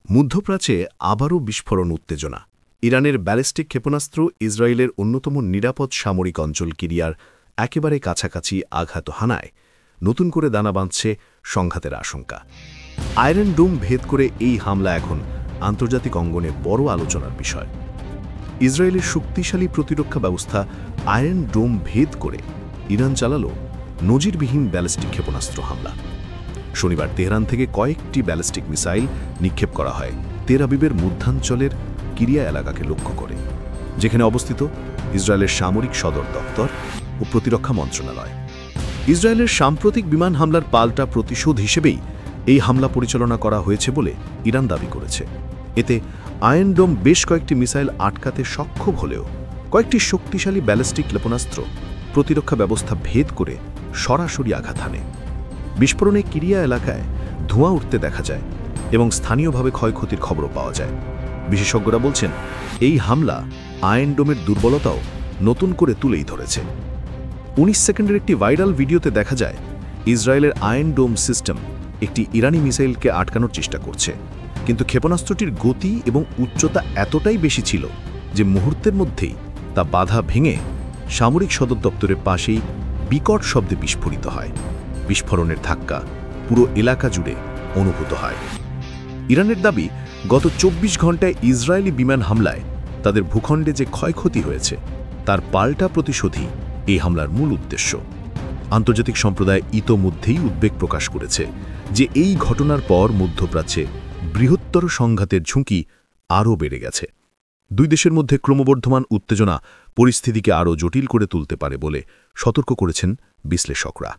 মধ্যপ্রাচ্যে আবারও বিস্ফোরণ উত্তেজনা। ইরানের ব্যালিস্টিক ক্ষেপণাস্ত্র ইসরায়েলের অন্যতম নিরাপদ সামরিক অঞ্চল কিরিয়ার একেবারে কাছাকাছি আঘাত হানায় নতুন করে দানা বাঁধছে সংঘাতের আশঙ্কা। আয়রন ডোম ভেদ করে এই হামলা এখন আন্তর্জাতিক অঙ্গনে বড় আলোচনার বিষয়। ইসরায়েলের শক্তিশালী প্রতিরক্ষা ব্যবস্থা আয়রন ডোম ভেদ করে ইরান চালাল নজিরবিহীন ব্যালিস্টিক ক্ষেপণাস্ত্র হামলা। শনিবার তেহরান থেকে কয়েকটি ব্যালিস্টিক মিসাইল নিক্ষেপ করা হয় তেল আবিবের মধ্যাঞ্চলের কিরিয়া এলাকাকে লক্ষ্য করে, যেখানে অবস্থিত ইসরায়েলের সামরিক সদর দপ্তর ও প্রতিরক্ষা মন্ত্রণালয়। ইসরায়েলের সাম্প্রতিক বিমান হামলার পাল্টা প্রতিশোধ হিসেবেই এই হামলা পরিচালনা করা হয়েছে বলে ইরান দাবি করেছে। এতে আয়রন ডোম বেশ কয়েকটি মিসাইল আটকাতে সক্ষম হলেও কয়েকটি শক্তিশালী ব্যালিস্টিক ক্ষেপণাস্ত্র প্রতিরক্ষা ব্যবস্থা ভেদ করে সরাসরি আঘাত হানে। বিস্ফোরণে কিরিয়া এলাকায় ধোঁয়া উঠতে দেখা যায় এবং স্থানীয়ভাবে ক্ষয়ক্ষতির খবরও পাওয়া যায়। বিশেষজ্ঞরা বলছেন, এই হামলা আয়রন ডোমের দুর্বলতাও নতুন করে তুলেই ধরেছে। 19 সেকেন্ডের একটি ভাইরাল ভিডিওতে দেখা যায় ইসরায়েলের আয়রন ডোম সিস্টেম একটি ইরানি মিসাইলকে আটকানোর চেষ্টা করছে, কিন্তু ক্ষেপণাস্ত্রটির গতি এবং উচ্চতা এতটাই বেশি ছিল যে মুহূর্তের মধ্যেই তা বাধা ভেঙে সামরিক সদর দপ্তরের পাশেই বিকট শব্দে বিস্ফোরিত হয়। বিস্ফোরণের ধাক্কা পুরো এলাকা জুড়ে অনুভূত হয়। ইরানের দাবি, গত 24 ঘণ্টায় ইসরায়েলি বিমান হামলায় তাদের ভূখণ্ডে যে ক্ষয়ক্ষতি হয়েছে তার পাল্টা প্রতিশোধই এই হামলার মূল উদ্দেশ্য। আন্তর্জাতিক সম্প্রদায় ইতোমধ্যেই উদ্বেগ প্রকাশ করেছে যে এই ঘটনার পর মধ্যপ্রাচ্যে বৃহত্তর সংঘাতের ঝুঁকি আরও বেড়ে গেছে। দুই দেশের মধ্যে ক্রমবর্ধমান উত্তেজনা পরিস্থিতিকে আরও জটিল করে তুলতে পারে বলে সতর্ক করেছেন বিশ্লেষকরা।